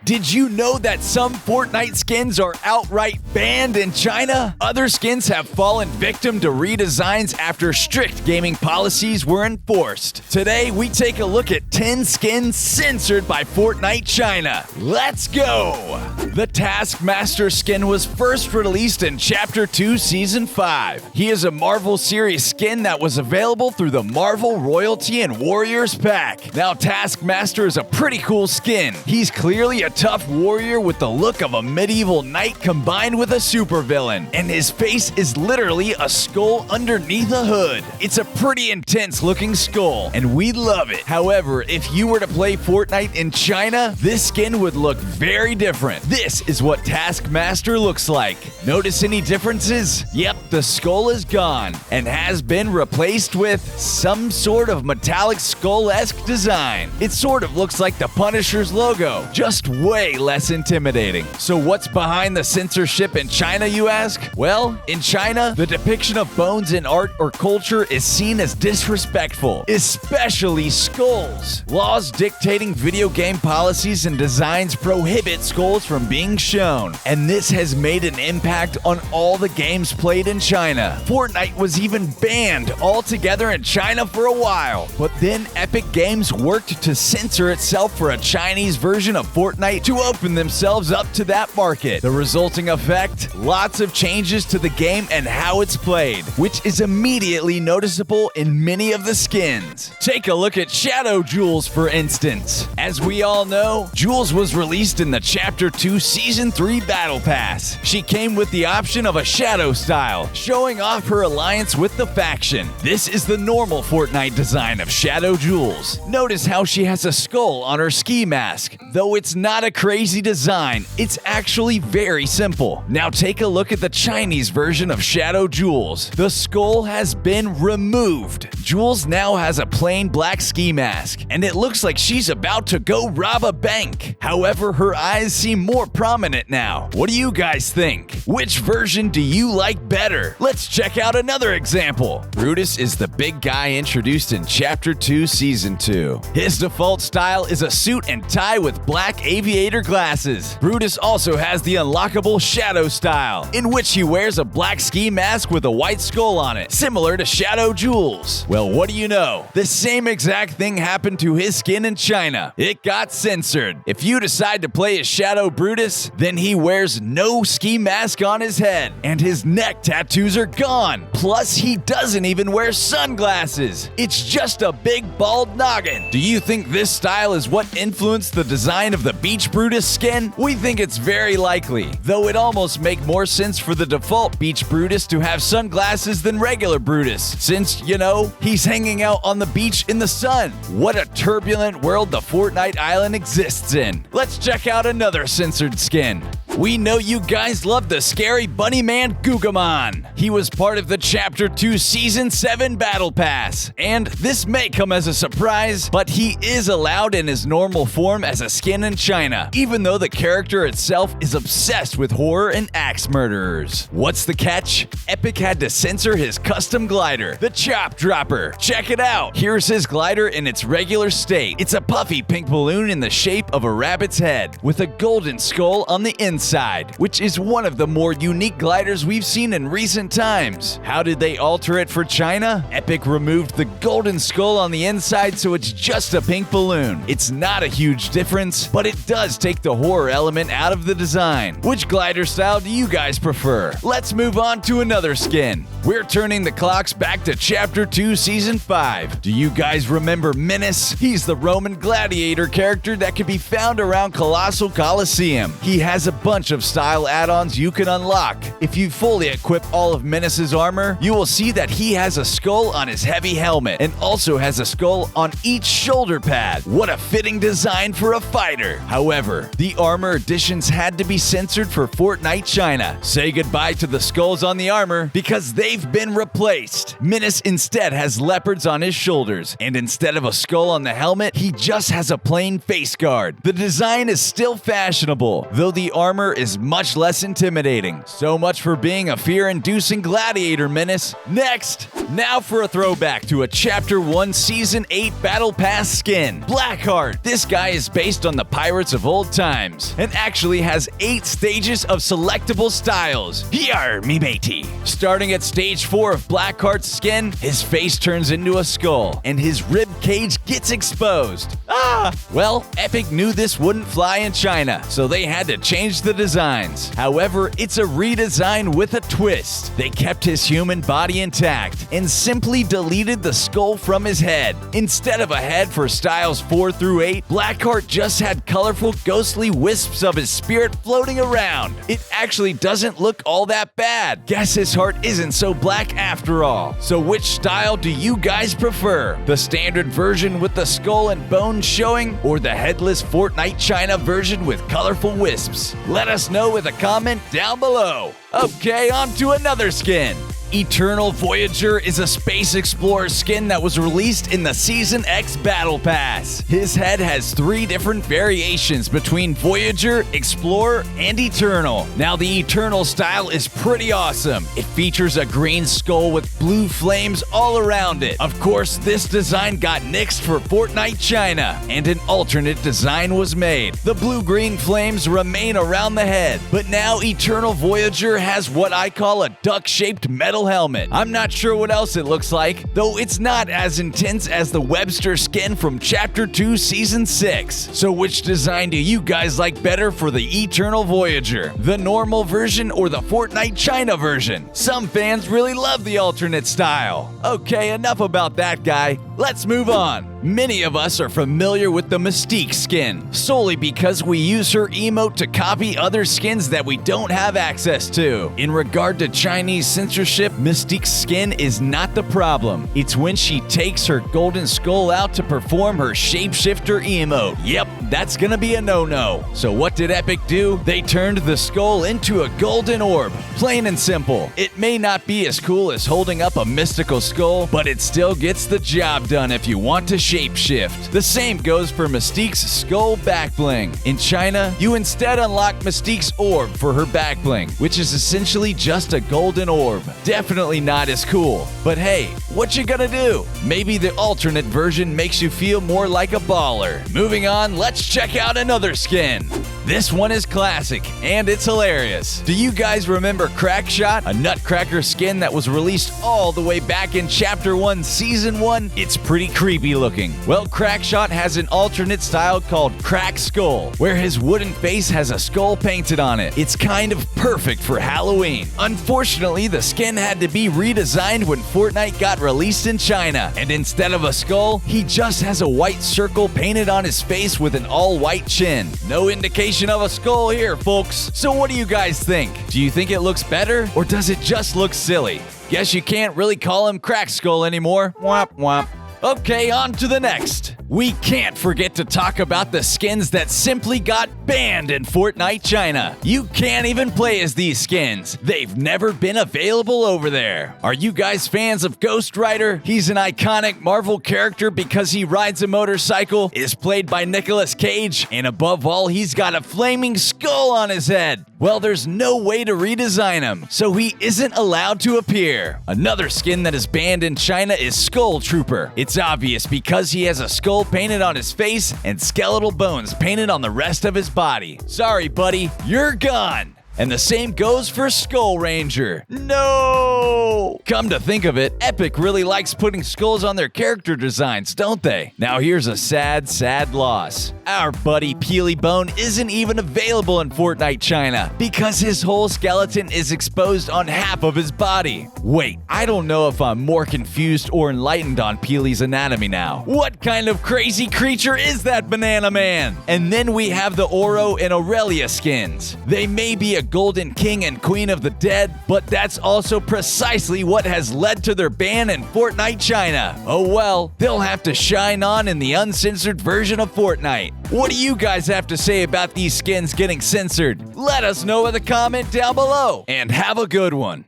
Did you know that some Fortnite skins are outright banned in China? Other skins have fallen victim to redesigns after strict gaming policies were enforced. Today, we take a look at 10 skins censored by Fortnite China. Let's go! The Taskmaster skin was first released in Chapter 2, Season 5. He is a Marvel series skin that was available through the Marvel Royalty and Warriors pack. Now, Taskmaster is a pretty cool skin. He's clearly a tough warrior with the look of a medieval knight combined with a supervillain, and his face is literally a skull underneath a hood. It's a pretty intense looking skull, and we love it. However, if you were to play Fortnite in China, this skin would look very different. This is what Taskmaster looks like. Notice any differences? Yep, the skull is gone and has been replaced with some sort of metallic skull-esque design. It sort of looks like the Punisher's logo, just way less intimidating. So what's behind the censorship in China, you ask? Well, in China, the depiction of bones in art or culture is seen as disrespectful, especially skulls. Laws dictating video game policies and designs prohibit skulls from being shown, and this has made an impact on all the games played in China. Fortnite was even banned altogether in China for a while, but then Epic Games worked to censor itself for a Chinese version of Fortnite to open themselves up to that market. The resulting effect? Lots of changes to the game and how it's played, which is immediately noticeable in many of the skins. Take a look at Shadow Jules, for instance. As we all know, Jules was released in the Chapter 2 Season 3 Battle Pass. She came with the option of a shadow style, showing off her alliance with the faction. This is the normal Fortnite design of Shadow Jules. Notice how she has a skull on her ski mask. Though it's not a crazy design, it's actually very simple. Now take a look at the Chinese version of Shadow Jules. The skull has been removed. Jules now has a plain black ski mask, and it looks like she's about to go rob a bank. However, her eyes seem more prominent now. What do you guys think? Which version do you like better? Let's check out another example. Brutus is the big guy introduced in Chapter 2, Season 2. His default style is a suit and tie with black aviator glasses. Brutus also has the unlockable shadow style, in which he wears a black ski mask with a white skull on it, similar to Shadow Jules. Well, what do you know? The same exact thing happened to his skin in China. It got censored. If you decide to play as Shadow Brutus, then he wears no ski mask on his head, and his neck tattoos are gone. Plus, he doesn't even wear sunglasses. It's just a big bald noggin. Do you think this style is what influenced the design of the Beach Brutus skin? We think it's very likely, though it almost make more sense for the default Beach Brutus to have sunglasses than regular Brutus, since, you know, he's hanging out on the beach in the sun. What a turbulent world the Fortnite island exists in. Let's check out another censored skin. We know you guys love the scary bunny man Gugamon. He was part of the Chapter 2 Season 7 Battle Pass, and this may come as a surprise, but he is allowed in his normal form as a skin in China, even though the character itself is obsessed with horror and axe murderers. What's the catch? Epic had to censor his custom glider, the Chop Dropper. Check it out. Here's his glider in its regular state. It's a puffy pink balloon in the shape of a rabbit's head, with a golden skull on the inside, which is one of the more unique gliders we've seen in recent times. How did they alter it for China? Epic removed the golden skull on the inside, so it's just a pink balloon. It's not a huge difference, but it does take the horror element out of the design. Which glider style do you guys prefer? Let's move on to another skin. We're turning the clocks back to Chapter 2, Season 5. Do you guys remember Menace? He's the Roman gladiator character that can be found around Colossal Coliseum. He has a bunch of style add-ons you can unlock. If you fully equip all of Menace's armor, you will see that he has a skull on his heavy helmet and also has a skull on each shoulder pad. What a fitting design for a fighter. However, the armor additions had to be censored for Fortnite China. Say goodbye to the skulls on the armor because they've been replaced. Menace instead has leopards on his shoulders, and instead of a skull on the helmet, he just has a plain face guard. The design is still fashionable, though the armor armor is much less intimidating. So much for being a fear-inducing gladiator, Menace. Next! Now for a throwback to a Chapter 1 Season 8 Battle Pass skin. Blackheart. This guy is based on the pirates of old times and actually has 8 stages of selectable styles. Yar, me matey. Starting at stage 4 of Blackheart's skin, his face turns into a skull and his rib cage gets exposed. Well, Epic knew this wouldn't fly in China, so they had to change the designs. However, it's a redesign with a twist. They kept his human body intact and simply deleted the skull from his head. Instead of a head for styles 4 through 8, Blackheart just had colorful ghostly wisps of his spirit floating around. It actually doesn't look all that bad. Guess his heart isn't so black after all. So which style do you guys prefer? The standard version with the skull and bones showing, or the headless Fortnite China version with colorful wisps? Let us know with a comment down below. Okay, on to another skin. Eternal Voyager is a space explorer skin that was released in the Season X Battle Pass. His head has 3 different variations between Voyager, Explorer, and Eternal. Now the Eternal style is pretty awesome. It features a green skull with blue flames all around it. Of course, this design got nixed for Fortnite China, and an alternate design was made. The blue-green flames remain around the head, but now Eternal Voyager has what I call a duck-shaped metal helmet. I'm not sure what else it looks like, though it's not as intense as the Webster skin from Chapter 2 Season 6. So which design do you guys like better for the Eternal Voyager? The normal version or the Fortnite China version? Some fans really love the alternate style. Okay, enough about that guy. Let's move on. Many of us are familiar with the Mystique skin, solely because we use her emote to copy other skins that we don't have access to. In regard to Chinese censorship, Mystique's skin is not the problem. It's when she takes her golden skull out to perform her shapeshifter emote. Yep, that's gonna be a no-no. So what did Epic do? They turned the skull into a golden orb. Plain and simple. It may not be as cool as holding up a mystical skull, but it still gets the job done if you want to shapeshift. The same goes for Mystique's skull back bling. In China, you instead unlock Mystique's orb for her back bling, which is essentially just a golden orb. Definitely not as cool. But hey, what you gonna do? Maybe the alternate version makes you feel more like a baller. Moving on, let's check out another skin. This one is classic, and it's hilarious. Do you guys remember Crackshot, a nutcracker skin that was released all the way back in Chapter 1 Season 1? It's pretty creepy looking. Well, Crackshot has an alternate style called Crack Skull, where his wooden face has a skull painted on it. It's kind of perfect for Halloween. Unfortunately, the skin had to be redesigned when Fortnite got released in China, and instead of a skull, he just has a white circle painted on his face with an all-white chin. No indication of a skull here, folks. So what do you guys think? Do you think it looks better, or does it just look silly? Guess you can't really call him Crack Skull anymore. Womp womp. Okay, on to the next. We can't forget to talk about the skins that simply got banned in Fortnite China. You can't even play as these skins. They've never been available over there. Are you guys fans of Ghost Rider? He's an iconic Marvel character because he rides a motorcycle, is played by Nicolas Cage, and above all, he's got a flaming skull on his head. Well, there's no way to redesign him, so he isn't allowed to appear. Another skin that is banned in China is Skull Trooper. It's obvious because he has a skull painted on his face and skeletal bones painted on the rest of his body. Sorry, buddy, you're gone. And the same goes for Skull Ranger. No! Come to think of it, Epic really likes putting skulls on their character designs, don't they? Now here's a sad, sad loss. Our buddy Peely Bone isn't even available in Fortnite China because his whole skeleton is exposed on half of his body. Wait, I don't know if I'm more confused or enlightened on Peely's anatomy now. What kind of crazy creature is that Banana Man? And then we have the Oro and Aurelia skins. They may be a golden king and queen of the dead, but that's also precisely what has led to their ban in Fortnite China. Oh well, they'll have to shine on in the uncensored version of Fortnite. What do you guys have to say about these skins getting censored? Let us know in the comment down below, and have a good one.